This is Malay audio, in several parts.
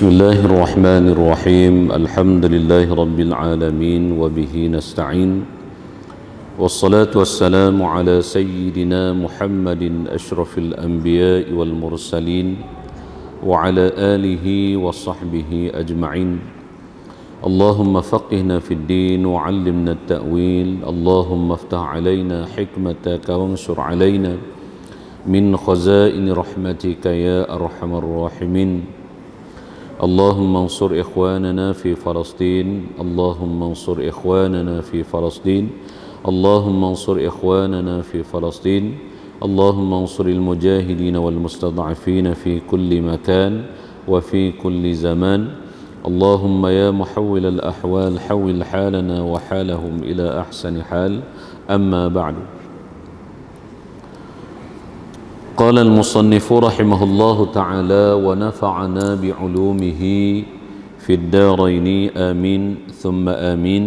بسم الله الرحمن الرحيم الحمد لله رب العالمين وبه نستعين والصلاة والسلام على سيدنا محمد أشرف الأنبياء والمرسلين وعلى آله وصحبه أجمعين اللهم فقهنا في الدين وعلمنا التأويل اللهم افتح علينا حكمتك وانشر علينا من خزائن رحمتك يا أرحم الراحمين اللهم انصر إخواننا في فلسطين اللهم انصر إخواننا في فلسطين اللهم انصر إخواننا في فلسطين اللهم انصر المجاهدين والمستضعفين في كل مكان وفي كل زمان اللهم يا محول الأحوال حول حالنا وحالهم إلى أحسن حال أما بعد قال المصنف رحمه الله تعالى ونفعنا بعلومه في الدارين آمين ثم آمين.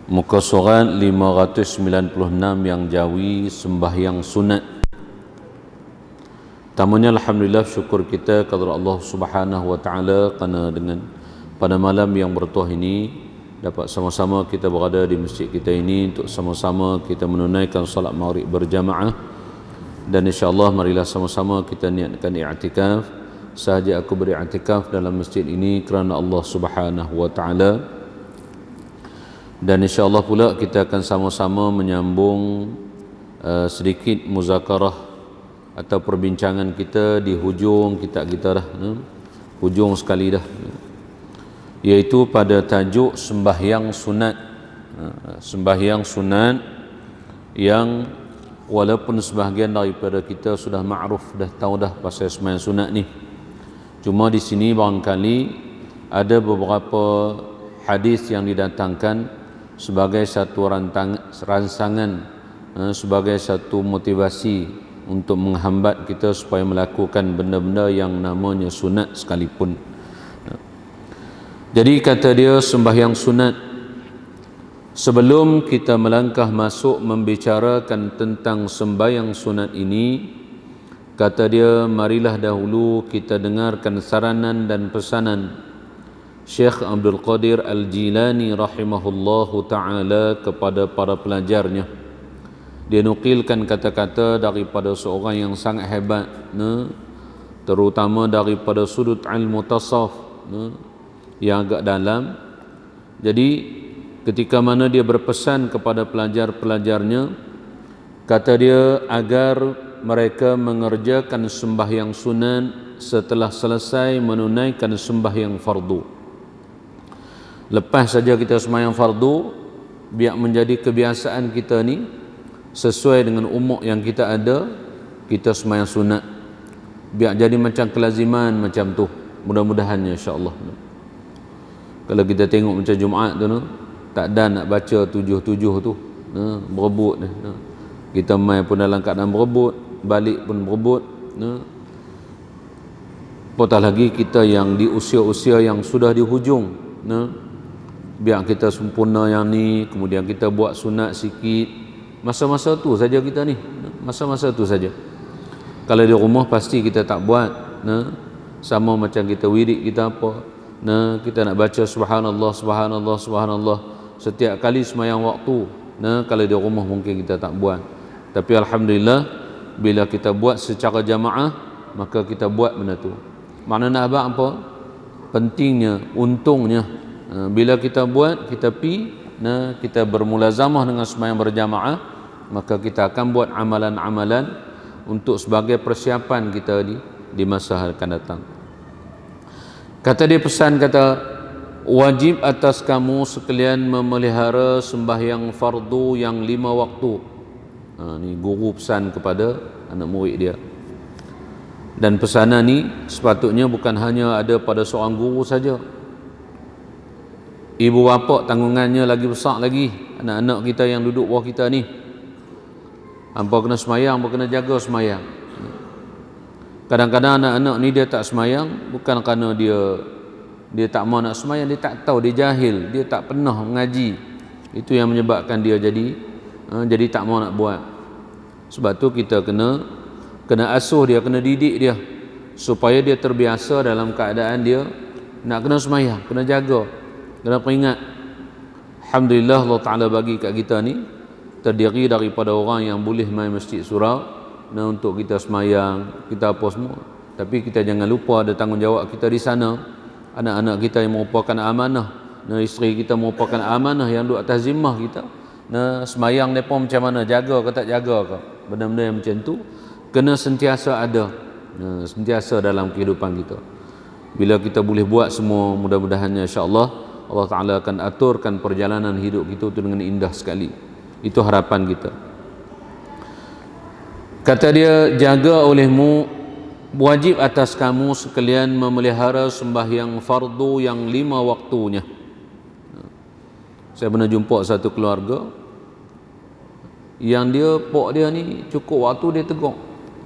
Muka surat 596 yang jawi sembahyang sunat. Tamanya alhamdulillah syukur kita kepada Allah Subhanahu wa taala kerana dengan pada malam yang bertuah ini dapat sama-sama kita berada di masjid kita ini untuk sama-sama kita menunaikan salat maghrib berjamaah. Dan insyaAllah marilah sama-sama kita niatkan i'tikaf. Sahaja aku beri'tikaf dalam masjid ini kerana Allah Subhanahu wa ta'ala. Dan insyaAllah pula kita akan sama-sama menyambung sedikit muzakarah atau perbincangan kita di hujung kitab kita dah, hujung sekali dah, iaitu pada tajuk sembahyang sunat. Sembahyang sunat yang walaupun sebahagian daripada kita sudah ma'ruf, dah tahu dah pasal sembahyang sunat ni. Cuma di sini barangkali ada beberapa hadis yang didatangkan sebagai satu ransangan, sebagai satu motivasi untuk menghambat kita supaya melakukan benda-benda yang namanya sunat sekalipun. Jadi kata dia sembahyang sunat. Sebelum kita melangkah masuk membicarakan tentang sembahyang sunat ini, kata dia, marilah dahulu kita dengarkan saranan dan pesanan Syekh Abdul Qadir Al-Jilani rahimahullahu ta'ala kepada para pelajarnya. Dia nukilkan kata-kata daripada seorang yang sangat hebat, terutama daripada sudut ilmu tasawuf yang agak dalam. Jadi ketika mana dia berpesan kepada pelajar-pelajarnya, kata dia agar mereka mengerjakan sembahyang sunat setelah selesai menunaikan sembahyang fardu. Lepas saja kita sembahyang fardu, biar menjadi kebiasaan kita ni, sesuai dengan umur yang kita ada, kita sembahyang sunat. Biar jadi macam kelaziman macam tu, mudah-mudahannya insya-Allah. Kalau kita tengok macam Jumaat tu, tak ada nak baca 7-7 tu, berebut. Kita main pun dalam keadaan berebut, balik pun berebut. Apatah lagi kita yang di usia-usia yang sudah di hujung, biar kita sempurna yang ni, kemudian kita buat sunat sikit. Masa-masa tu saja kita ni, masa-masa tu saja. Kalau di rumah pasti kita tak buat, sama macam kita wirid kita apa, kita nak baca subhanallah, subhanallah, subhanallah setiap kali sembahyang waktu. Kalau di rumah mungkin kita tak buat, tapi alhamdulillah bila kita buat secara jamaah, maka kita buat benda tu. Maknanya apa? Pentingnya, untungnya, bila kita buat, kita kita bermulazamah dengan sembahyang berjamaah, maka kita akan buat amalan-amalan untuk sebagai persiapan kita di masa akan datang. Kata dia pesan, kata wajib atas kamu sekalian memelihara sembahyang fardu yang 5 waktu. Ni guru pesan kepada anak murid dia. Dan pesanan ni sepatutnya bukan hanya ada pada seorang guru saja. Ibu bapa tanggungannya lagi besar lagi. Anak-anak kita yang duduk bawah kita ni, hampa kena semayang, hampa kena jaga semayang. Kadang-kadang anak-anak ni dia tak semayang bukan kerana dia tak mau nak semayang, dia tak tahu, dia jahil, dia tak pernah mengaji. Itu yang menyebabkan dia jadi tak mau nak buat. Sebab tu kita kena asuh dia, kena didik dia supaya dia terbiasa dalam keadaan dia nak kena semayang, kena jaga, kena peringat. Alhamdulillah Allah Ta'ala bagi kat kita ni terdiri daripada orang yang boleh main masjid surau untuk kita semayang, kita apa semua. Tapi kita jangan lupa ada tanggungjawab kita di sana. Anak-anak kita yang merupakan amanah, isteri kita merupakan amanah yang duduk atas zimmah kita. Semayang mereka macam mana, jaga ke tak jaga ke, benda-benda yang macam tu kena sentiasa ada, sentiasa dalam kehidupan kita. Bila kita boleh buat semua, mudah-mudahannya insya-Allah Allah Ta'ala akan aturkan perjalanan hidup kita tu dengan indah sekali. Itu harapan kita. Kata dia, jaga olehmu, wajib atas kamu sekalian memelihara sembahyang fardu yang 5 waktunya. Saya pernah jumpa satu keluarga yang pok dia ni cukup waktu dia tegur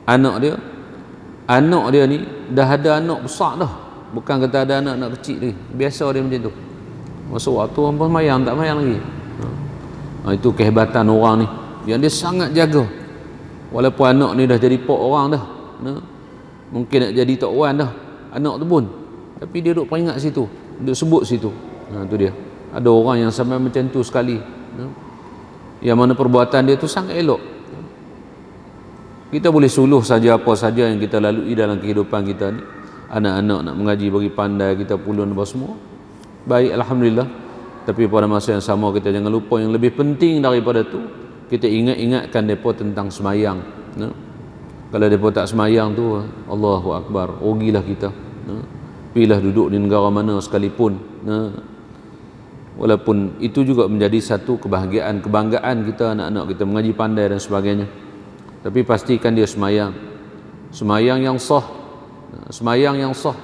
anak dia ni dah ada anak besar dah, bukan kata ada anak kecil lagi, biasa dia macam tu. Masa waktu hampa semayang tak semayang lagi. Itu kehebatan orang ni yang dia sangat jaga. Walaupun anak ni dah jadi pok orang dah, mungkin nak jadi tok wan dah anak tu pun, tapi dia duduk peringat situ, duduk sebut situ. Tu dia. Ada orang yang sampai macam tu sekali, yang mana perbuatan dia tu sangat elok. Kita boleh suluh saja apa saja yang kita lalui dalam kehidupan kita ni. Anak-anak nak mengaji bagi pandai, kita pulun apa semua, baik, alhamdulillah. Tapi pada masa yang sama kita jangan lupa yang lebih penting daripada tu, kita ingatkan mereka tentang semayang. Kalau mereka tak semayang tu, Allahu Akbar, rugilah kita. Pilih duduk di negara mana sekalipun, walaupun itu juga menjadi satu kebahagiaan, kebanggaan kita, anak-anak kita mengaji pandai dan sebagainya. Tapi pastikan dia semayang yang sah. Semayang yang sah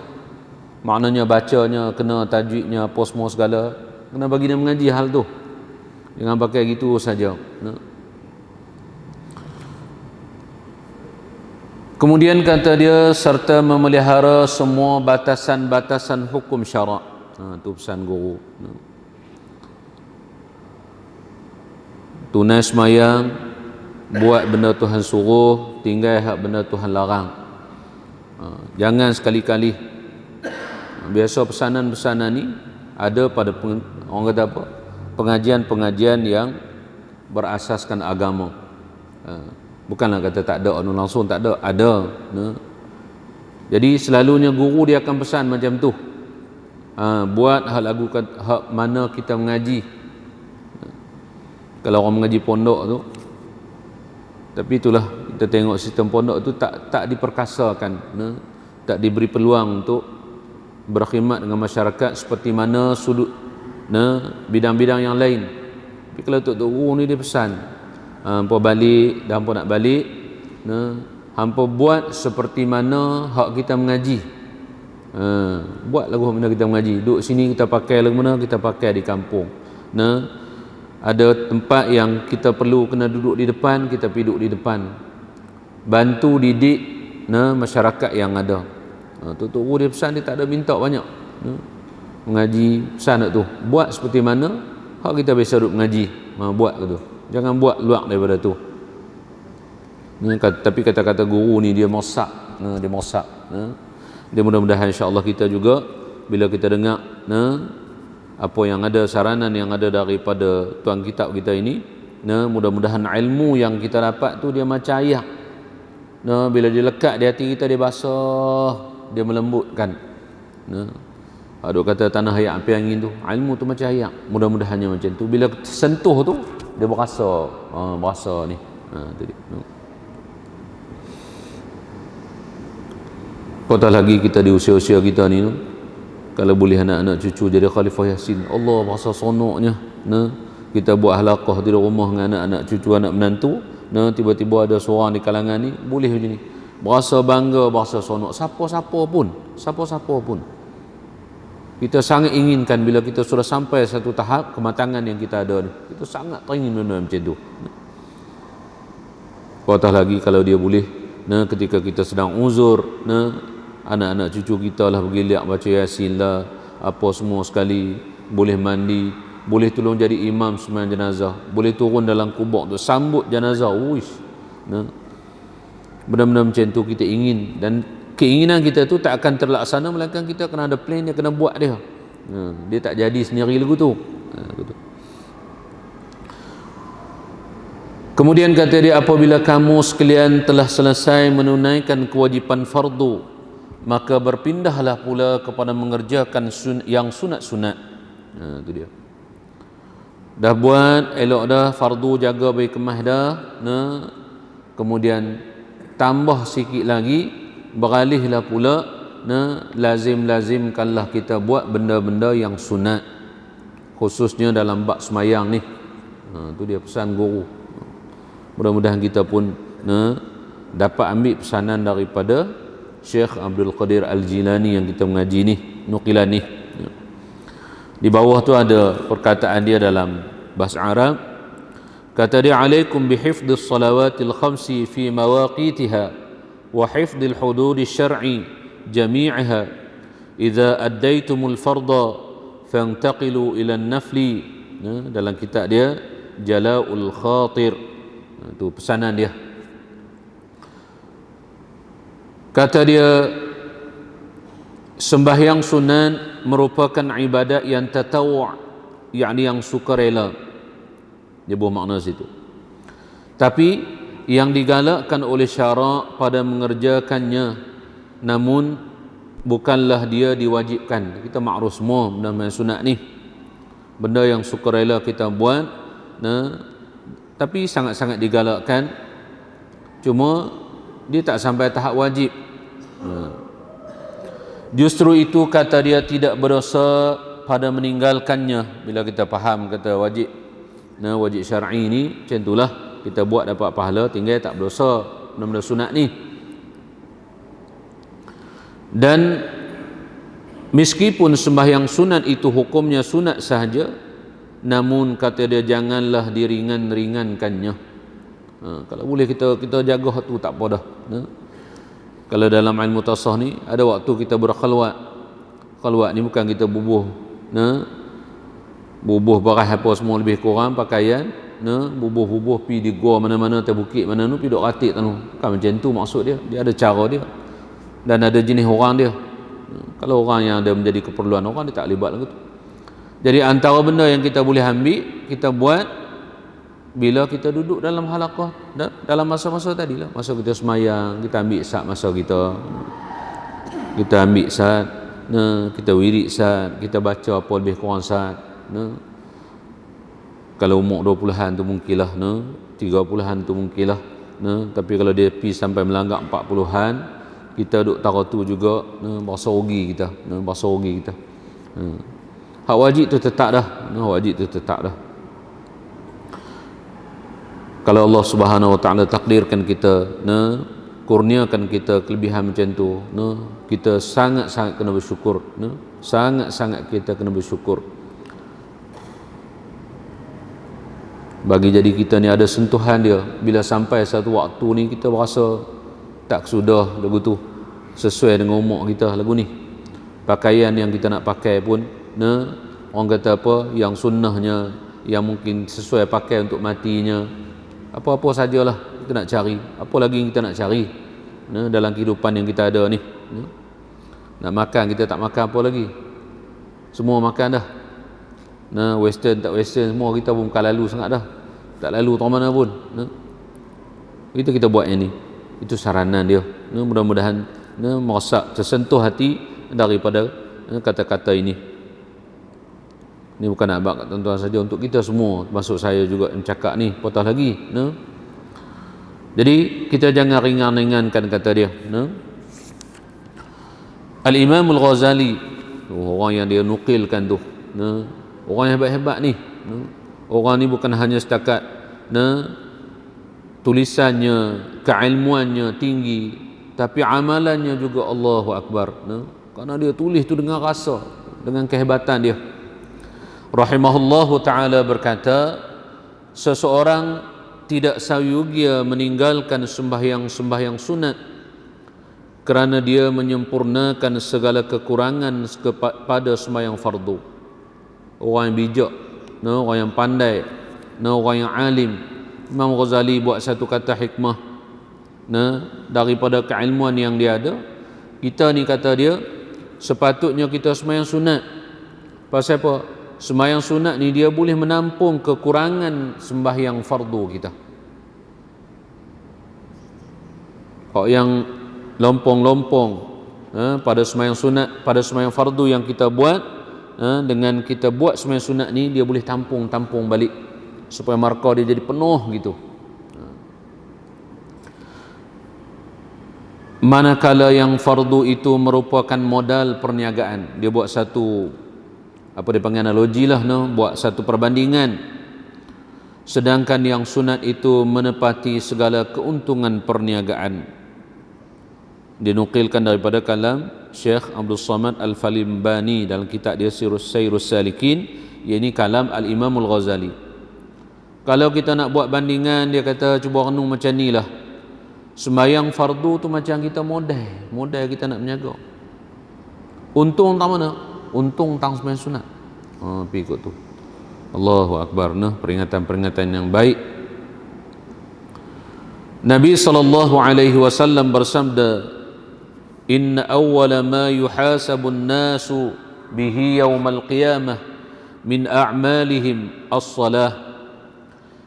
maknanya bacanya kena, tajwidnya apa semua segala kena bagi dia mengaji hal tu. Jangan pakai gitu saja. Kemudian kata dia, serta memelihara semua batasan-batasan hukum syarak. Itu pesan guru. Tunai semayang, buat benda Tuhan suruh, tinggal hak benda Tuhan larang. Jangan sekali-kali. Biasa pesanan-pesanan ni ada pada orang kata apa, pengajian-pengajian yang berasaskan agama. Bukanlah kata tak ada, langsung tak ada, ada. Jadi selalunya guru dia akan pesan macam tu. Buat hak lagu, hak mana kita mengaji. Kalau orang mengaji pondok tu, tapi itulah kita tengok sistem pondok tu tak diperkasakan, tak diberi peluang untuk berkhidmat dengan masyarakat seperti mana sudut bidang-bidang yang lain. Tapi kalau tok guru ni dia pesan, hampa balik dan hampa nak balik, hampa buat seperti mana hak kita mengaji. Buat lagu mana kita mengaji. Duduk sini kita pakai lagu mana kita pakai di kampung. Ada tempat yang kita perlu kena duduk di depan, kita pergi duduk di depan. Bantu didik masyarakat yang ada. Tok guru dia pesan, dia tak ada minta banyak. Mengaji pesan tu, buat seperti mana hak kita biasa duduk mengaji. Buat gitu. Jangan buat luar daripada tu. Tapi kata-kata guru ni dia mosak, dia mudah-mudahan insya-Allah kita juga bila kita dengar apa yang ada, saranan yang ada daripada tuan kitab kita ini, mudah-mudahan ilmu yang kita dapat tu dia macam air. Bila dia lekat di hati kita, dia basah, dia melembutkan. Ada kata tanah air api angin tu, ilmu tu macam air. Mudah-mudahannya macam tu. Bila sentuh tu dia berasa, berasa ni. Tu dia. Apatah lagi kita di usia-usia kita ni, kalau boleh anak-anak cucu jadi khalifah Yasin, Allah berasa seronoknya. Kita buat halaqah di rumah dengan anak-anak cucu, anak menantu, tiba-tiba ada seorang di kalangan ni boleh macam ni, berasa bangga, berasa seronok. Siapa-siapa pun kita sangat inginkan bila kita sudah sampai satu tahap kematangan yang kita ada ni, kita sangat teringin benda macam tu. Apatah lagi kalau dia boleh, ketika kita sedang uzur, anak-anak cucu kita lah pergi lihat baca Yasin lah, apa semua sekali, boleh mandi, boleh tolong jadi imam sembahyang jenazah, boleh turun dalam kubur tu sambut jenazah. Benda-benda macam tu kita ingin, dan keinginan kita tu tak akan terlaksana melainkan kita kena ada plan, dia kena buat dia. Dia tak jadi sendiri lagu tu. Kemudian kata dia, apabila kamu sekalian telah selesai menunaikan kewajipan fardu, maka berpindahlah pula kepada mengerjakan yang sunat-sunat. Itu dia. Dah buat elok dah, fardu jaga baik kemah dah, kemudian tambah sikit lagi, beralihlah pula, lazimkanlah kita buat benda-benda yang sunat, khususnya dalam bab semayang ni. Itu dia pesan guru. Mudah-mudahan kita pun dapat ambil pesanan daripada Syekh Abdul Qadir Al-Jilani yang kita mengaji ni, nukilan ni. Di bawah tu ada perkataan dia dalam bahasa Arab. Kata dia, alaikum bihifdhis salawatil khamsi fi mawaqitiha wa hifdhil hududis syar'i jami'aha idza addaitumul farda fantaqilu ila an-nafli. Dalam kitab dia Jala'ul Khatir. Itu pesanan dia. Kata dia, sembahyang sunat merupakan ibadat yang tatawu', yakni yang sukarela. Dia buah makna situ. Tapi yang digalakkan oleh syarak pada mengerjakannya, namun bukanlah dia diwajibkan. Kita makruf semua benda sunat ni, benda yang sukarela kita buat, tapi sangat-sangat digalakkan. Cuma dia tak sampai tahap wajib. Justru itu kata dia tidak berdosa pada meninggalkannya. Bila kita faham kata wajib, wajib syar'i ni macam itulah, kita buat dapat pahala, tinggal tak berdosa benda-benda sunat ni. Dan meskipun sembahyang sunat itu hukumnya sunat sahaja, namun kata dia janganlah diringan-ringankannya. Kalau boleh kita jaga tu tak apa dah. Kalau dalam ilmu tasawuf ni ada waktu kita berkhalwat. Khalwat ni bukan kita bubuh barang apa semua lebih kurang pakaian, bubuh pi di gua mana-mana, atas bukit mana tu pi duk ratik tu. Kan macam tu maksud dia. Dia ada cara dia dan ada jenis orang dia. Kalau orang yang ada menjadi keperluan orang, dia tak libat lagu tu. Jadi antara benda yang kita boleh ambil, kita buat bila kita duduk dalam halaqah, dalam masa-masa tadi lah, masa kita semayang, kita ambil saat masa kita ambil saat, kita wirid saat, kita baca apa lebih kurang saat. Kalau umur 20-an tu mungkinlah, 30-an tu mungkinlah, tapi kalau dia pergi sampai melanggar 40-an, kita duduk tara tu juga, berasa rugi kita, hak wajib tu tetap dah, Kalau Allah Subhanahu Wa Taala takdirkan kita, kurniakan kita kelebihan macam tu, kita sangat-sangat kena bersyukur, sangat-sangat kita kena bersyukur. Bagi jadi kita ni ada sentuhan dia, bila sampai satu waktu ni kita berasa tak sudah lagu tu sesuai dengan umur kita lagu ni. Pakaian yang kita nak pakai pun, orang kata apa, yang sunnahnya, yang mungkin sesuai pakai untuk matinya, apa-apa sajalah kita nak cari. Apa lagi yang kita nak cari dalam kehidupan yang kita ada ni? Nak makan, kita tak makan, apa lagi? Semua makan dah. Western tak western, semua kita pun bukan lalu sangat dah. Tak lalu tak mana pun. Kita buat yang ni. Itu saranan dia. Mudah-mudahan merosak, tersentuh hati daripada kata-kata ini. Ini bukan nak abang kat tuan-tuan saja, untuk kita semua, termasuk saya juga yang cakap ni, patah lagi. Jadi kita jangan ringan-ringankan kata dia. Al-Imam Al-Ghazali, orang yang dia nukilkan tu, orang yang hebat-hebat ni. Orang ni bukan hanya setakat tulisannya, keilmuannya tinggi, tapi amalannya juga Allahu Akbar. Kerana dia tulis tu dengan rasa, dengan kehebatan dia. Rahimahullahu ta'ala berkata, seseorang tidak sayugia meninggalkan sembahyang-sembahyang sunat kerana dia menyempurnakan segala kekurangan pada sembahyang fardu. Orang yang bijak, orang yang pandai, orang yang alim. Imam Ghazali buat satu kata hikmah daripada keilmuan yang dia ada. Kita ni kata dia sepatutnya kita sembahyang sunat. Pasal apa? Sembahyang sunat ni dia boleh menampung kekurangan sembahyang fardu kita. Kalau yang lompong-lompong pada sembahyang sunat, pada sembahyang fardu yang kita buat, dengan kita buat sembahyang sunat ni dia boleh tampung balik supaya markah dia jadi penuh gitu. Manakala yang fardu itu merupakan modal perniagaan, dia buat satu apa dia panggil analogi lah, buat satu perbandingan. Sedangkan yang sunat itu menepati segala keuntungan perniagaan. Dinukilkan daripada kalam Syekh Abdul Samad Al-Falimbani dalam kitab dia Sayrus Salikin, iaitu kalam Al-Imam Al-Ghazali. Kalau kita nak buat bandingan, dia kata cuba renung macam ni lah. Sembahyang fardu tu macam kita modal kita nak berniaga. Untung tak mana? Untung tang sembahyang sunat. Pergi ikut tu. Allahu Akbar. Peringatan-peringatan yang baik. Nabi SAW bersabda, inna awwala ma yuhasabun nasu bihi yawmal qiyamah min a'malihim as-salah.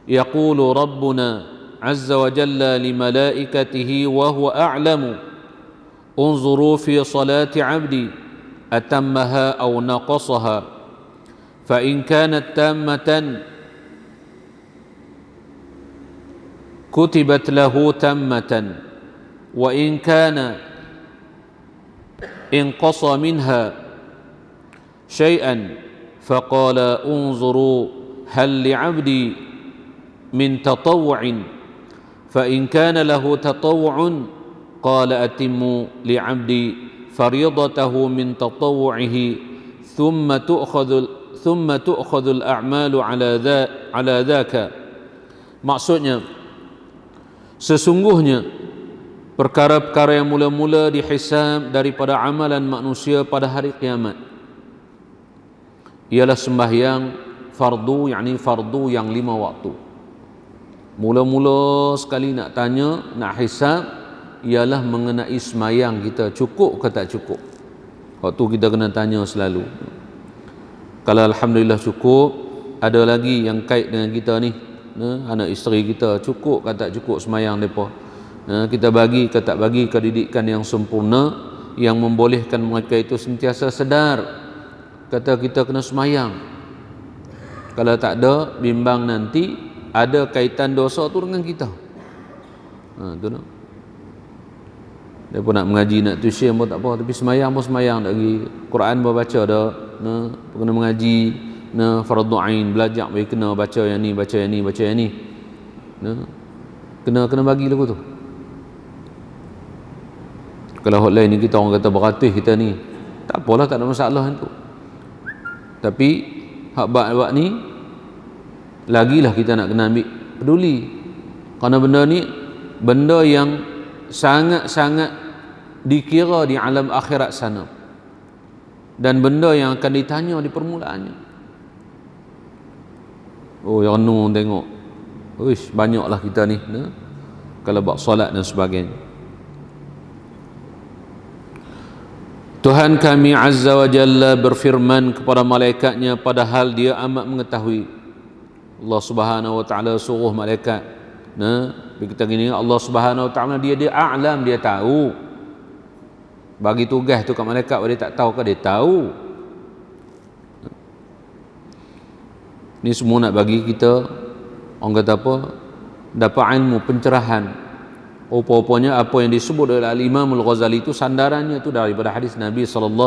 Yaqulu rabbuna azza wa jalla li malaikatihi wa huwa a'lamu unzuru fi salati 'abdi atammaha aw naqasaha fa in kanat tammatan kutibat lahu tammatan wa in kana inqasa minha syai'an faqala unzuru hal li'abdi min tatawwu'in fa in kana lahu tatawwu'un qala atimmu li'abdi fariyadatahu min tatawwu'ihi thumma tu'khadhu al-a'malu ala dhaka. Maksudnya, sesungguhnya perkara-perkara yang mula-mula dihisab daripada amalan manusia pada hari kiamat ialah sembahyang fardu, yakni fardu yang 5 waktu. Mula-mula sekali nak tanya, nak hisab, ialah mengenai sembahyang kita cukup ke tak cukup. Waktu kita kena tanya selalu. Kalau alhamdulillah cukup, ada lagi yang kait dengan kita ni, anak isteri kita cukup ke tak cukup sembahyang mereka. Kita bagi ke tak bagi pendidikan yang sempurna yang membolehkan mereka itu sentiasa sedar kata kita kena sembahyang. Kalau tak ada, bimbang nanti ada kaitan dosa tu dengan kita. Tu nak. Dia pun nak mengaji, nak tuition pun tak apa, tapi sembahyang pun sembahyang tak lagi. Quran pun baca dah, kena mengaji, fardu ain, belajar bagi kena baca yang ni, baca yang ni, baca yang ni. Kena bagi lagu tu. Kalau hotline ni kita orang kata beratus kita ni, tak apalah, tak ada masalah tu. Tapi hak bab ni lagilah kita nak kena ambil peduli, kerana benda ni benda yang sangat-sangat dikira di alam akhirat sana, dan benda yang akan ditanya di permulaannya. Yang renung tengok, banyaklah kita ni kalau buat solat dan sebagainya. Tuhan kami Azza wa Jalla berfirman kepada malaikatnya padahal dia amat mengetahui. Allah Subhanahu wa taala suruh malaikat, kita gini, Allah Subhanahu wa taala dia a'lam, dia tahu. Bagi tugas tu kat malaikat, dia tak tahu ke dia tahu. Ni semua nak bagi kita, orang kata apa, dapat ilmu, pencerahan. Rupa-rupanya apa yang disebut oleh Al-Imam Al-Ghazali itu sandarannya tu daripada hadis Nabi SAW.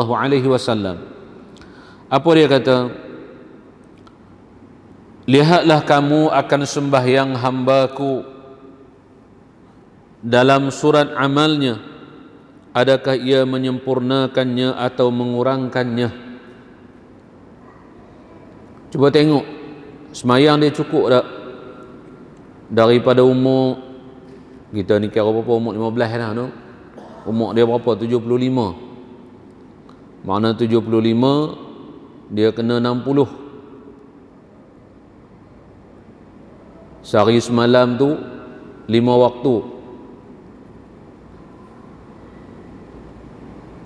Apa dia kata? Lihatlah kamu akan sembahyang hambaku dalam surat amalnya, adakah ia menyempurnakannya atau mengurangkannya. Cuba tengok sembahyang dia cukup tak? Daripada umur kita ni kira berapa, umur 15 dah tu. Umur dia berapa? 75. Makna 75 dia kena 60. Sehari semalam tu 5 waktu.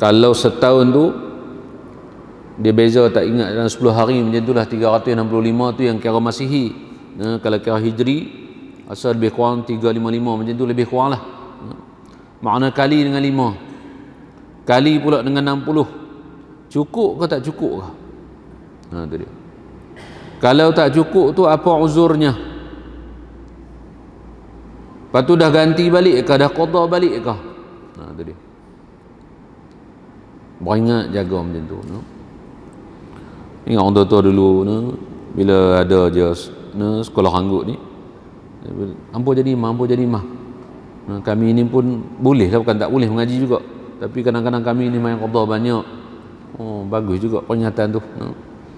Kalau setahun tu dia beza tak ingat dalam 10 hari macam itulah 365 tu yang kira Masihi. Kalau kira Hijri asal lebih kurang 355 macam tu lebih kurang lah. Makna kali dengan 5 kali pula dengan 60 cukup ke tak cukup ke? Tu dia. Kalau tak cukup tu apa uzurnya? Lepas tu dah ganti balik ke? Dah qada balik ke? Tu dia. Beringat jaga macam tu. Ingat orang tua dulu bila ada je sekolah ranggut ni, hampa jadi imam. Kami ini pun boleh lah, bukan tak boleh mengaji juga, tapi kadang-kadang kami ini main qada banyak. Bagus juga peringatan tu.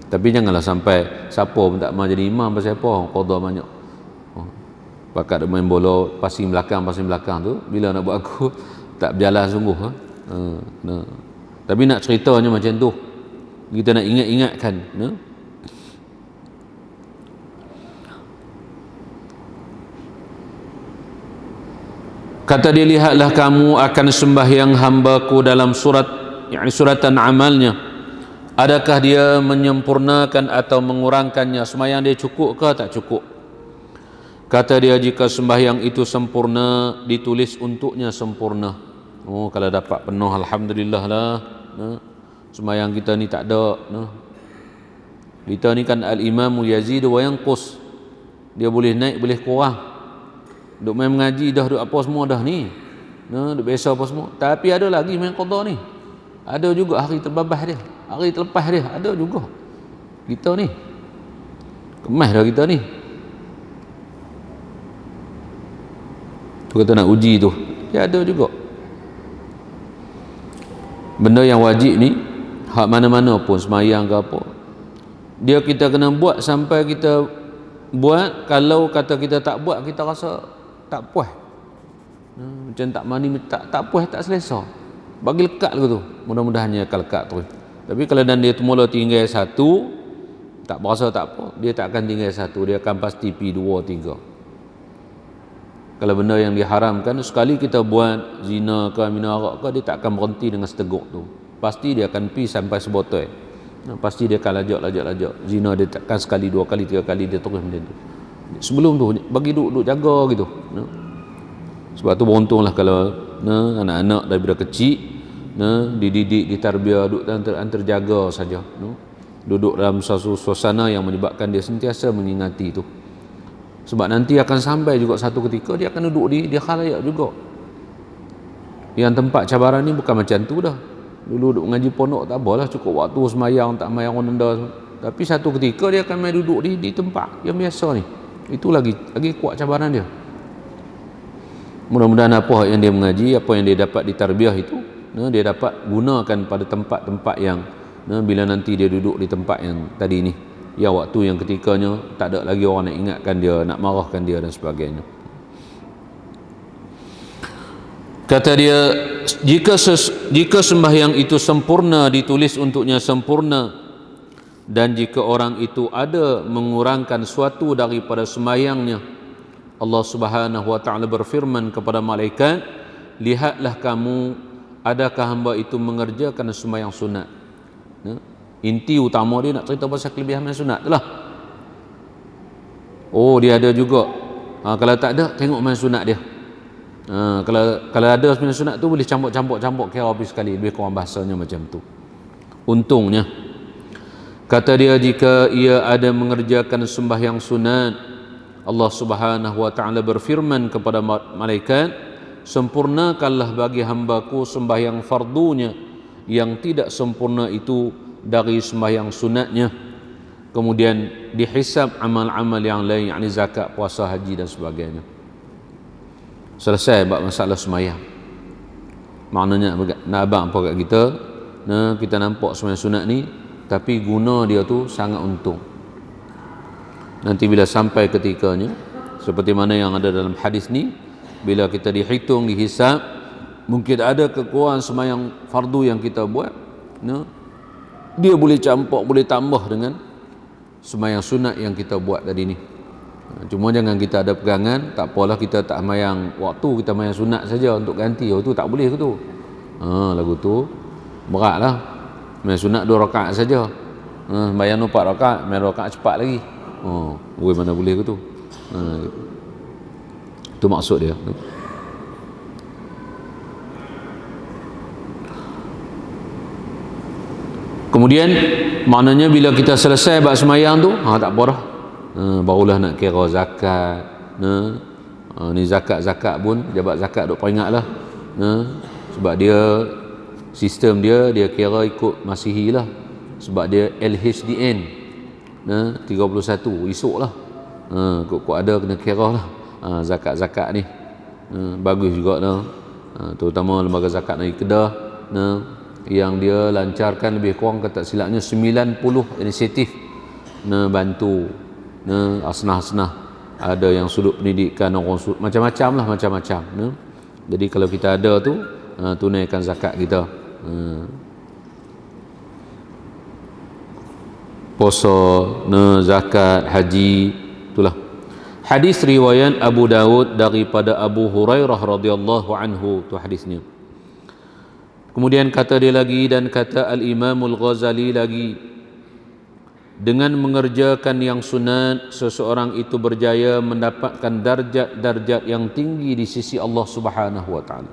Tapi janganlah sampai siapa pun tak mau jadi imam pasal apa qada banyak. Pakat main bola passing belakang tu, bila nak buat aku tak berjalan sungguh. Tapi nak ceritanya macam tu, kita nak ingat-ingatkan. Kata dia, lihatlah kamu akan sembahyang hambaku dalam surat, yakni suratan amalnya. Adakah dia menyempurnakan atau mengurangkannya? Sembahyang dia cukup ke tak cukup? Kata dia, jika sembahyang itu sempurna, ditulis untuknya sempurna. Kalau dapat penuh, alhamdulillah lah. Sembahyang kita ni tak ada. Kita ni kan al-imamul yazidu wa yanqus. Dia boleh naik, boleh kurang. Duk main mengaji dah, duk apa semua dah ni. Duk biasa apa semua. Tapi ada lagi main qada ni. Ada juga hari terbabah dia, hari terlepas dia, ada juga. Kita ni kemas dah kita ni. Tu kata nak uji tu, dia ada juga. Benda yang wajib ni, hak mana-mana pun, semayang ke apa, dia kita kena buat sampai kita buat. Kalau kata kita tak buat, kita rasa tak puas. Macam tak mani, tak puas, tak selesa. Bagi lekat ke tu, mudah-mudahan dia akan lekat terus. Tapi kalau dan dia mula tinggal satu, tak berasa tak apa, dia tak akan tinggal satu, dia akan pasti pi 2, 3. Kalau benda yang diharamkan, sekali kita buat zina ke minum arak ke, dia tak akan berhenti dengan seteguk tu. Pasti dia akan pi sampai sebotol. Pasti dia akan lajak. Zina dia takkan sekali, 2 kali, 3 kali, dia terus macam tu. Sebelum tu bagi duduk jaga gitu. Sebab tu beruntunglah kalau anak-anak daripada kecil dididik, ditarbiah, duduk terjaga saja. Duduk dalam satu suasana yang menyebabkan dia sentiasa mengingati itu. Sebab nanti akan sampai juga satu ketika dia akan duduk di khalayak juga. Yang tempat cabaran ni bukan macam tu dah. Dulu duduk mengaji pondok tak apalah, cukup waktu semayang, tak semayang orang rendah. Tapi satu ketika dia akan main duduk di tempat yang biasa ni. Itu lagi kuat cabaran dia. Mudah-mudahan apa yang dia mengaji, apa yang dia dapat ditarbiah itu, dia dapat gunakan pada tempat-tempat yang bila nanti dia duduk di tempat yang tadi ni, ya waktu yang ketikanya tak ada lagi orang nak ingatkan dia, nak marahkan dia dan sebagainya. Kata dia, jika sembahyang itu sempurna, ditulis untuknya sempurna. Dan jika orang itu ada mengurangkan suatu daripada sembahyangnya, Allah Subhanahu wa taala berfirman kepada malaikat, lihatlah kamu, adakah hamba itu mengerjakan sembahyang sunat. Inti utama dia nak cerita pasal kelebihan sunat tu lah. Dia ada juga. Kalau tak ada, tengok main sunat dia. Kalau ada sembahyang sunat tu, boleh campur kira habis sekali. Lebih kurang bahasanya macam tu. Untungnya, kata dia, jika ia ada mengerjakan sembahyang sunat, Allah Subhanahu wa taala berfirman kepada malaikat, sempurnakanlah bagi hambaku sembahyang fardunya, yang tidak sempurna itu dari sembahyang sunatnya. Kemudian dihisab amal-amal yang lain, yakni zakat, puasa, haji dan sebagainya. Selesai bab masalah sembahyang. Maknanya nak abang apa kat kita, kita nampak sembahyang sunat ni, tapi guna dia tu sangat untung. Nanti bila sampai ketikanya, seperti mana yang ada dalam hadis ni, bila kita dihitung, dihisab, mungkin ada kekurangan sembahyang fardu yang kita buat, dia boleh campur, boleh tambah dengan sembahyang sunat yang kita buat tadi ni. Cuma jangan kita ada pegangan, tak apalah kita tak sembahyang waktu, kita sembahyang sunat saja untuk ganti. Tu tak boleh ke tu? Lagu tu beratlah. Main sunat 2 rakaat saja. Bayang 4 rakaat, main 2 rakaat cepat lagi. Mana boleh ke tu? Itu maksud dia. Kemudian maknanya bila kita selesai bab sembahyang tu, tak apa dah. Barulah nak kira zakat. Ni zakat pun jabat zakat duk peringatlah. Sebab dia sistem dia kira ikut Masihi lah. Sebab dia LHDN 31 esok lah. Kok ada kena kira lah. Zakat-zakat ni bagus juga lah. Terutama lembaga zakat negeri Kedah yang dia lancarkan lebih kurang kata silapnya 90 inisiatif bantu asnah-asnah. Ada yang sudut pendidikan, orang sudut macam-macam lah, macam-macam. Jadi kalau kita ada tu, tunaikan zakat kita. Puasa, zakat, haji, itulah. Hadis riwayat Abu Dawud daripada Abu Hurairah radhiyallahu anhu, tu hadisnya. Kemudian kata dia lagi, dan kata Al-Imamul Ghazali lagi, dengan mengerjakan yang sunat, seseorang itu berjaya mendapatkan darjat-darjat yang tinggi di sisi Allah Subhanahu wa taala.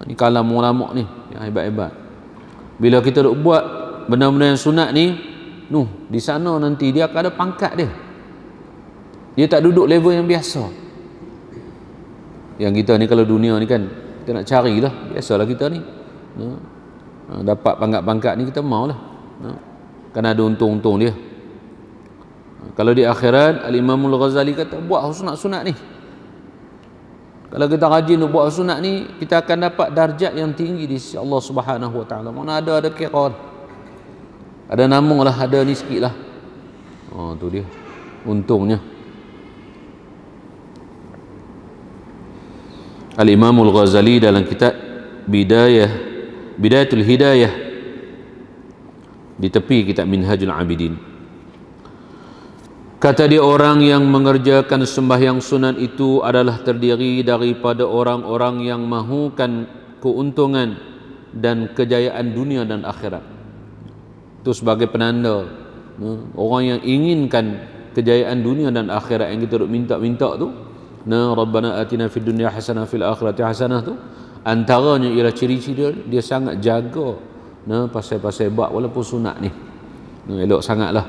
Ini kalam ulama ni yang hebat-hebat. Bila kita duk buat benda-benda yang sunat ni, di sana nanti dia akan ada pangkat dia. Dia tak duduk level yang biasa. Yang kita ni kalau dunia ni kan, kita nak carilah, biasalah kita ni. Dapat pangkat-pangkat ni kita maulah. Kan ada untung-untung dia. Kalau di akhirat, Al-Imamul Ghazali kata, buat sunat-sunat ni. Kalau kita rajin buat sunat ni, kita akan dapat darjat yang tinggi di sisi Allah Subhanahu wa taala. Mana ada kira. Ada nama lah, ada ni sikit lah. Tu dia untungnya. Al-Imamul Ghazali dalam kitab Bidayatul Hidayah, di tepi kitab Minhajul Abidin, kata dia, orang yang mengerjakan sembahyang sunat itu adalah terdiri daripada orang-orang yang mahukan keuntungan dan kejayaan dunia dan akhirat. Itu sebagai penanda orang yang inginkan kejayaan dunia dan akhirat yang kita duk minta-minta tu, Rabbana atina fid dunya hasanah fil akhirati hasanah tu, antaranya ialah ciri-ciri dia sangat jaga pasal-pasal bab walaupun sunat ni. Elok sangatlah,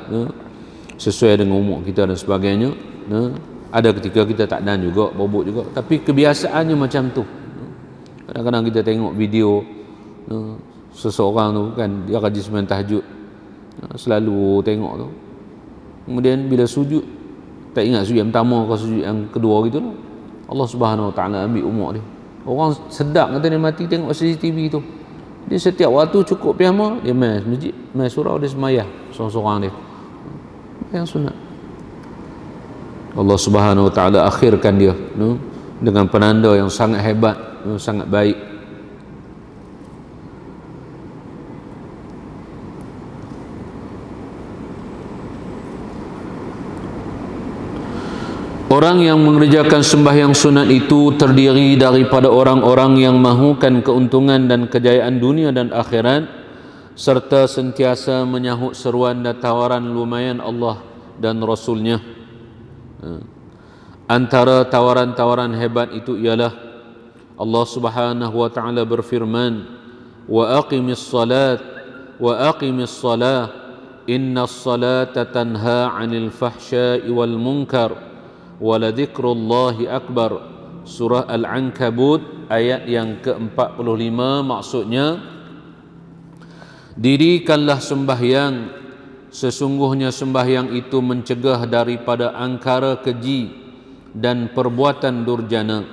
sesuai dengan umur kita dan sebagainya. Ada ketika kita tak dan juga, bobot juga, tapi kebiasaannya macam tu. Kadang-kadang kita tengok video seseorang tu kan, dia rajin sembahyang tahajud, selalu tengok tu. Kemudian bila sujud, tak ingat sujud yang pertama ke sujud yang kedua gitu lah, Allah Subhanahu wa taala ambil umur dia. Orang sedap kata dia mati tengok CCTV tu. Dia setiap waktu cukup piyama, dia main masjid, main surau, dia semayang seorang-seorang dia. Yang sunat. Allah Subhanahu wa taala akhirkan dia dengan penanda yang sangat hebat, sangat baik. Orang yang mengerjakan sembahyang sunat itu terdiri daripada orang-orang yang mahukan keuntungan dan kejayaan dunia dan akhirat, serta sentiasa menyahut seruan dan tawaran lumayan Allah dan Rasulnya. Antara tawaran-tawaran hebat itu ialah Allah Subhanahu wa taala berfirman, wa aqimis salah innas salata tanha 'anil fahsya'i wal munkar waladhikrullahi akbar. Surah Al-Ankabut ayat yang ke-45, maksudnya, dirikanlah sembahyang, sesungguhnya sembahyang itu mencegah daripada angkara keji dan perbuatan durjana,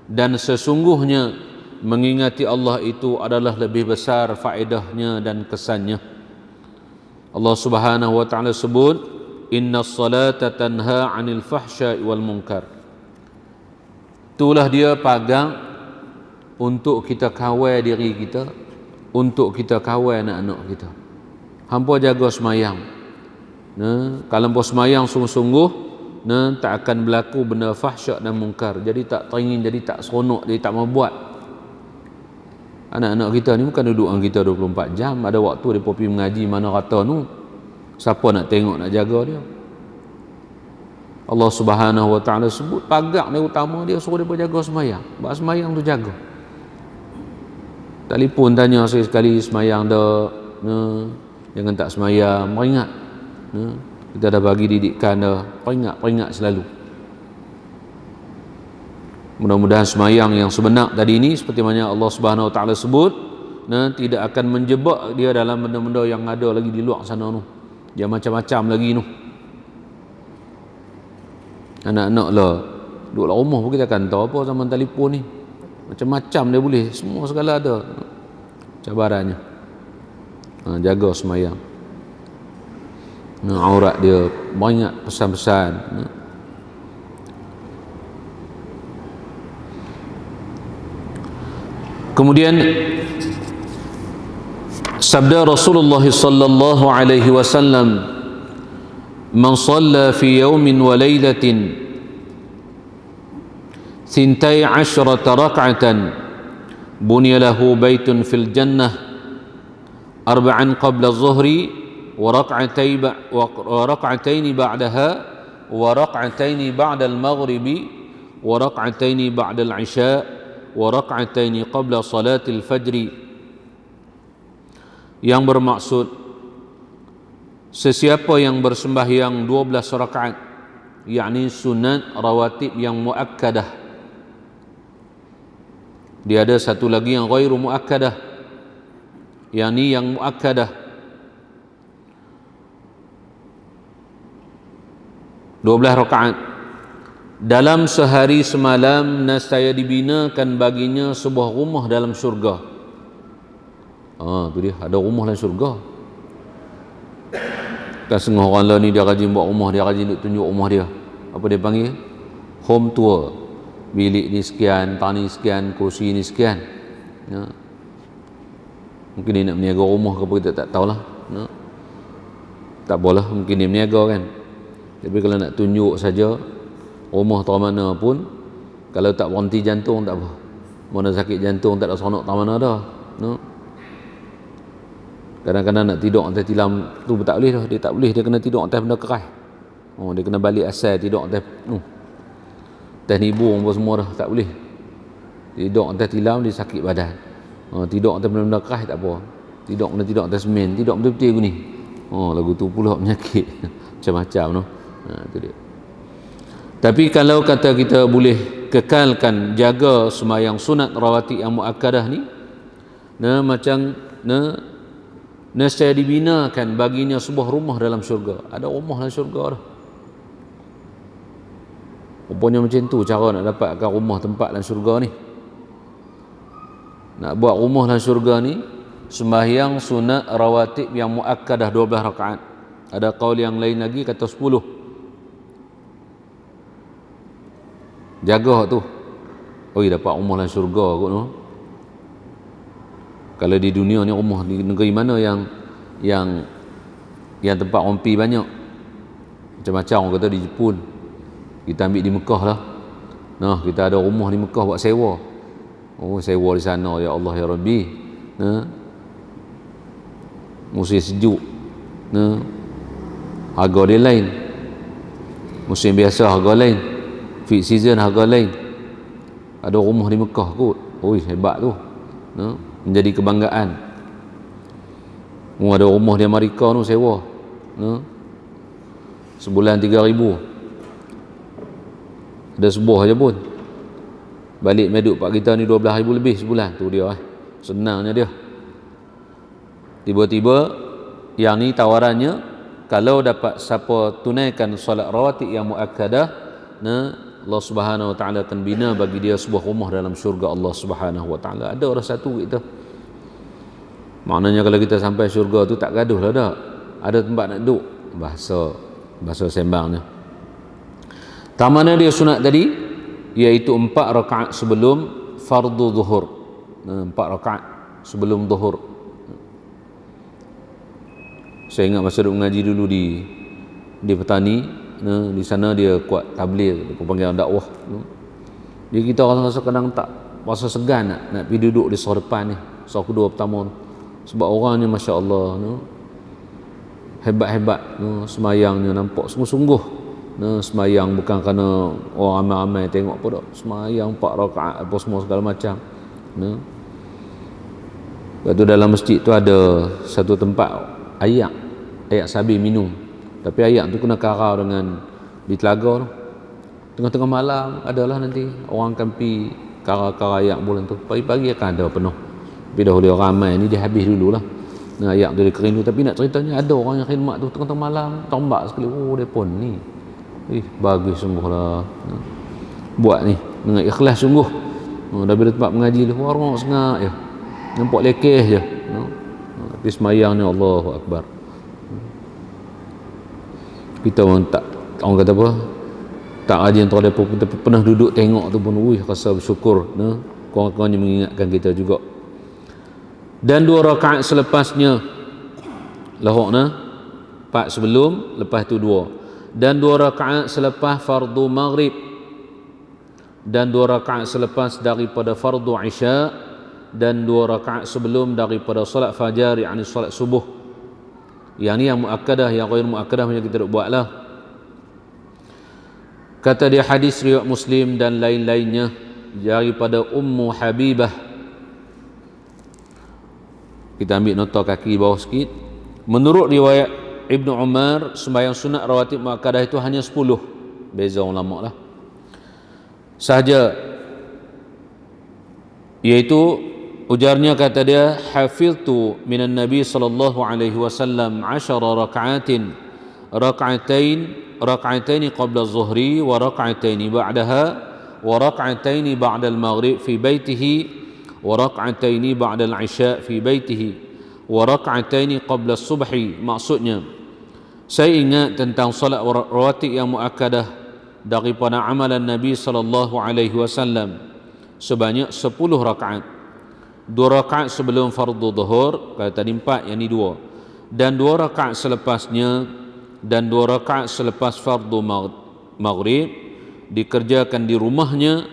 dan sesungguhnya mengingati Allah itu adalah lebih besar faedahnya dan kesannya. Allah Subhanahu wa taala sebut, innas salata tanha 'anil fahsya'i wal munkar. Itulah dia pagang untuk kita kawal diri kita, untuk kita kawal anak-anak kita. Hampa jaga semayang. Kalau hampa semayang sungguh-sungguh, tak akan berlaku benda fahsyak dan munkar. Jadi tak teringin, jadi tak seronok, jadi tak mau buat. Anak-anak kita ni bukan duduk dengan kita 24 jam. Ada waktu dia pergi mengaji mana kata nu. Siapa nak tengok, nak jaga dia? Allah Subhanahu Wa Taala sebut pagak dia utama dia, suruh dia berjaga semayang. Sebab semayang tu jaga. Telefon tanya sekali semayang dah, jangan tak semayang, peringat. Kita dah bagi didikan dah, peringat selalu. Mudah-mudahan semayang yang sebenar tadi ini seperti mana Allah Subhanahu Wa Taala sebut, tidak akan menjebak dia dalam benda-benda yang ada lagi di luar sana tu. Dia macam-macam lagi tu. Anak-anak lah duduk dalam rumah pun kita akan tahu apa zaman telefon ni. Macam-macam dia boleh, semua segala ada cabarannya. Jaga semayang. Aurat dia banyak pesan-pesan. Kemudian sabda Rasulullah sallallahu alaihi wasallam, "Man shalla fi yawmin wa laylatin 12 rak'atan bunya lahu baitun fil jannah arba'an qabla adh-dhuhri wa rak'atayn ba'daha wa rak'atayn ba'da al-maghribi wa rak'atayn ba'da al-'isha wa rak'atayn qabla salatil fajri." Yang bermaksud sesiapa yang bersembahyang 12 rakaat, yakni sunat rawatib yang muakkadah. Dia ada satu lagi yang ghairu muakkadah, yakni yang muakkadah. 12 rakaat dalam sehari semalam, nescaya dibinakan baginya sebuah rumah dalam syurga. Tu dia, ada rumah dalam syurga. Kan setengah orang lah ni dia rajin buat rumah, dia rajin nak tunjuk rumah dia. Apa dia panggil? Home tour. Bilik ni sekian, tani sekian, kursi ni sekian. Mungkin dia nak meniaga rumah ke apa, kita tak tahulah. Tak boleh, mungkin dia meniaga kan. Tapi kalau nak tunjuk saja rumah tak mana pun, kalau tak berhenti jantung tak apa. Mana sakit jantung tak ada seronok tak mana dah. Kadang-kadang nak tidur atas tilam tu tak boleh dah. Dia tak boleh, dia kena tidur atas benda keras. Dia kena balik asal tidur atas atas nibung apa semua dah, tak boleh. Tidur atas tilam dia sakit badan. Tidur atas benda-benda keras tak apa. Kena tidur atas semen, tidur betul-betul gini. Lagu tu pula penyakit. Macam-macam tu. Tu dia. Tapi kalau kata kita boleh kekalkan jaga sembahyang sunat rawatib yang muakkadah ni, nescaya dibinakan baginya sebuah rumah dalam syurga. Ada rumah dalam syurga dah. Rupanya macam tu cara nak dapatkan rumah tempat dalam syurga ni. Nak buat rumah dalam syurga ni, sembahyang sunat rawatib yang muakkadah 12 rakaat. Ada qaul yang lain lagi kata 10. Jaga tu. Dapat rumah dalam syurga kot tu. Kalau di dunia ni rumah di negeri mana yang tempat orang pi banyak. Macam-macam orang kata di Jepun. Kita ambil di Mekah lah. Kita ada rumah di Mekah buat sewa. Sewa di sana, ya Allah ya Rabbi. Musim sejuk. Harga dia lain. Musim biasa harga lain. Peak season harga lain. Ada rumah di Mekah kot. Hebat tu. Menjadi kebanggaan. Ada rumah di Amerika tu sewa. Sebulan 3,000. Ada sebuah aja pun. Balik meduk pak kita ni 12,000 lebih sebulan. Tu dia senangnya dia. Tiba-tiba yang ni tawarannya, kalau dapat siapa tunaikan solat rawatib yang muakkadah, Allah Subhanahu Wa Taala akan bina bagi dia sebuah rumah dalam syurga Allah Subhanahu Wa Taala. Ada orang satu kita. Maknanya kalau kita sampai syurga tu tak gaduh lah dah. Ada tempat nak duduk. Bahasa sembangnya. Tamana dia sunat tadi, iaitu 4 rakaat sebelum fardu zuhur. 4 rakaat sebelum zuhur. Saya ingat masa duduk mengaji dulu di Petani, di sana dia kuat tabligh, dia panggil dakwah. Jadi kita rasa kadang tak rasa segan nak pergi duduk di sebelah depan ni. sahur kedua pertama tu. Sebab orangnya masya-Allah hebat-hebat semayangnya nampak sungguh-sungguh. Semayang bukan kerana orang ramai-ramai tengok apa dak. Semayang 4 rakaat apa semua segala macam. Lepas tu dalam masjid tu ada satu tempat ayak sabi minum. Tapi ayak tu kena kara dengan di telaga tu. Tengah-tengah malam adalah nanti orang akan pergi kara-kara ayak bulan tu. Pagi-pagi akan ada penuh. Tapi dahulu orang ramai ni dia habis dululah. Ayak tu dia kering tu. Tapi nak ceritanya ada orang yang khidmat tu tengah-tengah malam tombak sekali. Oh dia pun ni. Bagus sungguh lah. Buat ni dengan ikhlas sungguh. Dah bila tempat mengaji tu orang sengak je. Nampak lekeh je. Tapi semayang ni Allahu Akbar. Kita orang tak, orang kata apa, tak rajin terhadap apa, kita pernah duduk tengok tu pun rasa bersyukur. Kawan-kawannya mengingatkan kita juga. Dan 2 rakaat selepasnya lahok part sebelum, lepas tu 2. Dan 2 rakaat selepas fardu maghrib, dan 2 rakaat selepas daripada fardu isya, dan 2 rakaat sebelum daripada solat fajar, yakni solat subuh. Yang ni yang muakkadah, yang ghair muakkadah macam kita buat lah. Kata dia hadis riwayat Muslim dan lain-lainnya daripada Ummu Habibah. Kita ambil nota kaki bawah sikit. Menurut riwayat Ibnu Umar, sembahyang sunat rawatib muakkadah itu hanya 10. Beza ulama lah. Sahaja, iaitu ujarnya kata dia, hafiztu minan Nabi sallallahu alaihi wasallam 10 rak'atain qabla az-zuhri wa rak'atain ba'daha wa rak'atain ba'da al-maghrib fi baitihi wa rak'atain ba'da al-isya fi baitihi wa rak'atain qabla as-subhi. Maksudnya, saya ingat tentang salat rawatib yang muakkadah daripada amalan Nabi sallallahu alaihi wasallam sebanyak 10 rakaat. 2 rakaat sebelum fardu zuhur, kalau tadi 4, yang ni 2. Dan 2 rakaat selepasnya, dan 2 rakaat selepas fardu maghrib dikerjakan di rumahnya,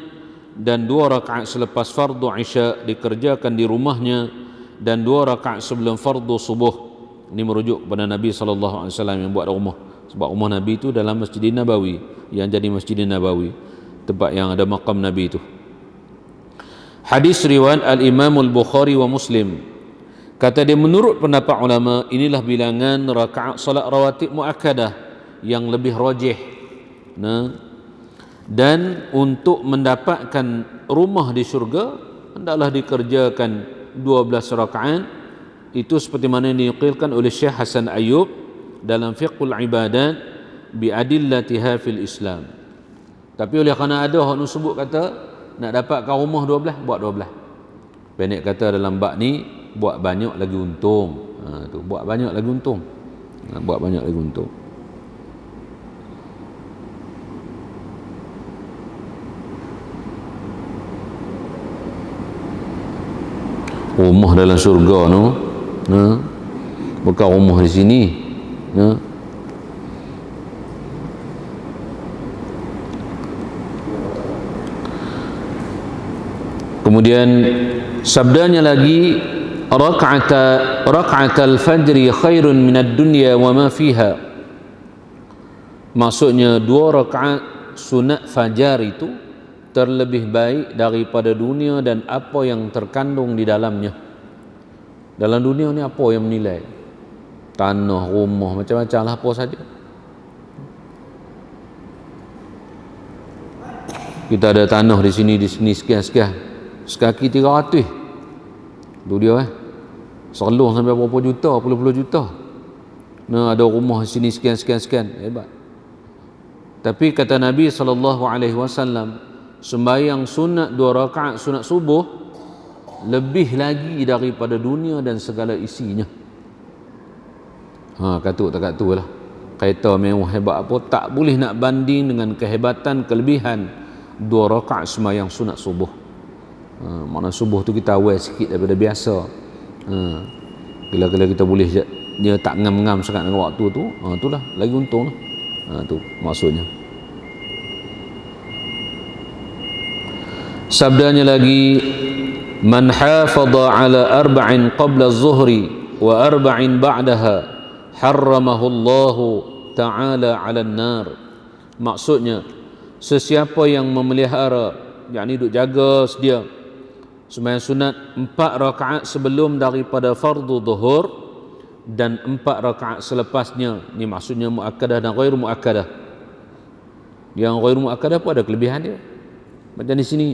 dan 2 rakaat selepas fardu isya dikerjakan di rumahnya, dan 2 rakaat sebelum fardu subuh. Ini merujuk kepada Nabi SAW yang buat rumah. Sebab rumah Nabi itu dalam Masjidin Nabawi, yang jadi Masjidin Nabawi, tempat yang ada makam Nabi itu. Hadis riwayat Al-Imam Al-Bukhari wa Muslim. Kata dia, menurut pendapat ulama, inilah bilangan rakaat salat rawatib muakkadah yang lebih rajih. Dan untuk mendapatkan rumah di syurga, hendaklah dikerjakan 12 rakaat. Itu seperti mana yang dinukilkan oleh Syekh Hasan Ayub dalam Fiqhul Ibadat bi adillatiha fil Islam. Tapi oleh kerana ada orang sebut kata nak dapatkan rumah 12, buat 12. Pendek kata dalam bab ni, buat banyak lagi untung. Tu buat banyak lagi untung. Buat banyak lagi untung. Rumah dalam syurga tu, bukan rumah di sini. Kemudian sabdanya lagi, raka'atal fajri khairun minad dunya wa ma fiha. Maksudnya 2 rakaat sunat fajar itu terlebih baik daripada dunia dan apa yang terkandung di dalamnya. Dalam dunia ni apa yang menilai? Tanah, rumah, macam-macam lah, apa saja. Kita ada tanah di sini sekian-sekian. Sekaki 300. Tu dia Serlung sampai berapa juta, puluh-puluh juta. Ada rumah di sini sekian-sekian. Hebat. Tapi kata Nabi SAW, sembahyang sunat 2 rakaat sunat subuh lebih lagi daripada dunia dan segala isinya. Kata tak kata lah. Kereta mewah hebat apa, tak boleh nak banding dengan kehebatan kelebihan 2 rakaat sembahyang sunat subuh. Makna subuh tu kita awal sikit daripada biasa. Bila kita boleh dia tak ngam-ngam sangat dengan waktu tu, itulah lagi untung lah. Tu maksudnya. Sabdanya lagi, Man hafadha ala arba'in qabla az-zuhri wa arba'in ba'daha harramahu Allah ta'ala 'alan nar. Maksudnya, sesiapa yang memelihara, yakni duk jaga sedia sembahyang sunat 4 rakaat sebelum daripada fardu zuhur dan 4 rakaat selepasnya, ni maksudnya muakkadah dan ghairu muakkadah. Yang ghairu muakkadah pun ada kelebihan dia. Macam di sini,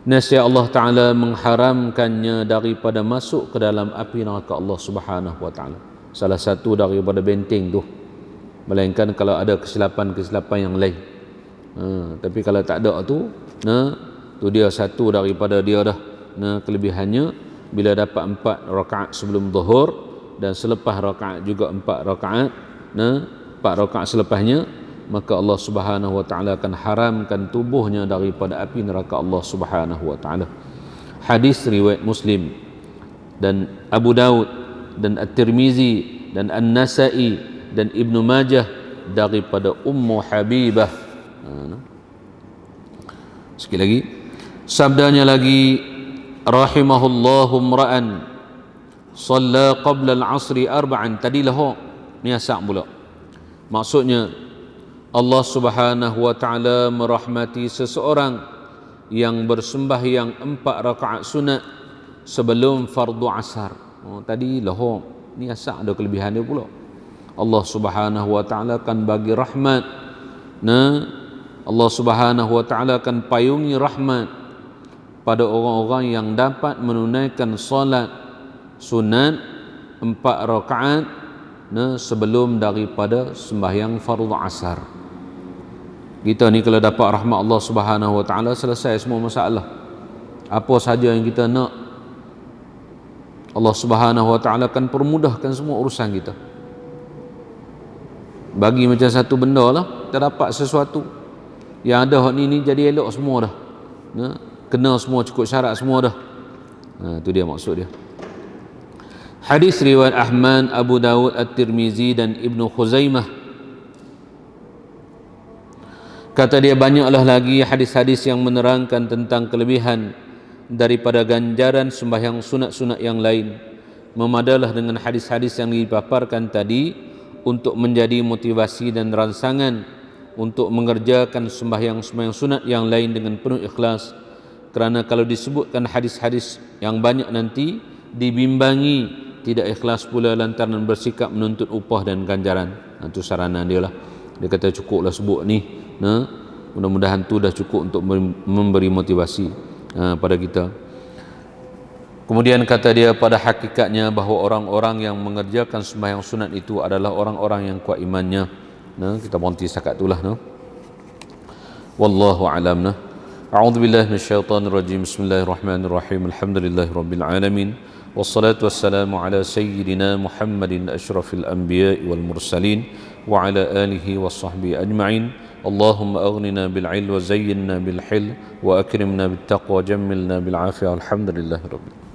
nasihat Allah Ta'ala mengharamkannya daripada masuk ke dalam api neraka Allah Subhanahu Wa Ta'ala. Salah satu daripada benteng tu, melainkan kalau ada kesilapan-kesilapan yang lain. Tapi kalau tak ada tu, tu dia satu daripada dia dah. Kelebihannya bila dapat 4 rakaat sebelum zuhur dan selepas rakaat juga 4 rakaat, 4 rakaat selepasnya, maka Allah Subhanahu Wa Ta'ala akan haramkan tubuhnya daripada api neraka Allah Subhanahu Wa Ta'ala. Hadis riwayat Muslim dan Abu Daud dan At-Tirmizi dan An-Nasa'i dan Ibnu Majah daripada Ummu Habibah. Sekali lagi, sabdanya lagi, rahimahullahu mra'an shalla qabla al-'asri arba'an. Tadilah ni asak pula. Maksudnya, Allah Subhanahu Wa Ta'ala merahmati seseorang yang bersembahyang 4 rakaat sunat sebelum fardu asar. Tadi lah, ni asak ada kelebihan dia pula. Allah Subhanahu Wa Ta'ala akan bagi rahmat. Allah Subhanahu Wa Ta'ala akan payungi rahmat pada orang-orang yang dapat menunaikan solat sunat 4 rakaat sebelum daripada sembahyang fardu asar. Kita ni kalau dapat rahmat Allah Subhanahu Wa Ta'ala, selesai semua masalah. Apa saja yang kita nak, Allah Subhanahu Wa Ta'ala akan permudahkan semua urusan kita. Bagi macam satu benda lah, kita dapat sesuatu yang ada ni jadi elok semua dah. Kena semua, cukup syarat semua dah. Itu dia maksud dia. Hadis riwayat Ahmad, Abu Daud, At-Tirmizi dan Ibnu Khuzaimah. Kata dia, banyaklah lagi hadis-hadis yang menerangkan tentang kelebihan daripada ganjaran sembahyang sunat-sunat yang lain. Memadalah dengan hadis-hadis yang dipaparkan tadi untuk menjadi motivasi dan rangsangan untuk mengerjakan sembahyang-sembahyang sunat yang lain dengan penuh ikhlas. Kerana kalau disebutkan hadis-hadis yang banyak nanti, dibimbangi tidak ikhlas pula lantaran bersikap menuntut upah dan ganjaran. Itu saranan dia lah. Dia kata cukuplah sebut ni. Mudah-mudahan tu dah cukup untuk memberi motivasi pada kita. Kemudian kata dia, pada hakikatnya bahawa orang-orang yang mengerjakan sembahyang sunat itu adalah orang-orang yang kuat imannya. Kita berhenti setakat itulah. Wallahu a'lam. A'udzu billahi minasyaitonir rajim. Bismillahirrahmanirrahim. Alhamdulillahirabbil alamin. Wassalatu wassalamu ala sayyidina Muhammadin asyrafil anbiya'i wal mursalin wa ala alihi washabbihi ajma'in. Allahumma aghnina bil 'ilmi wa zayyinna bil hilm wa akrimna bit taqwa wa jammilna bil 'afiyah. Alhamdulillahirabbil alamin.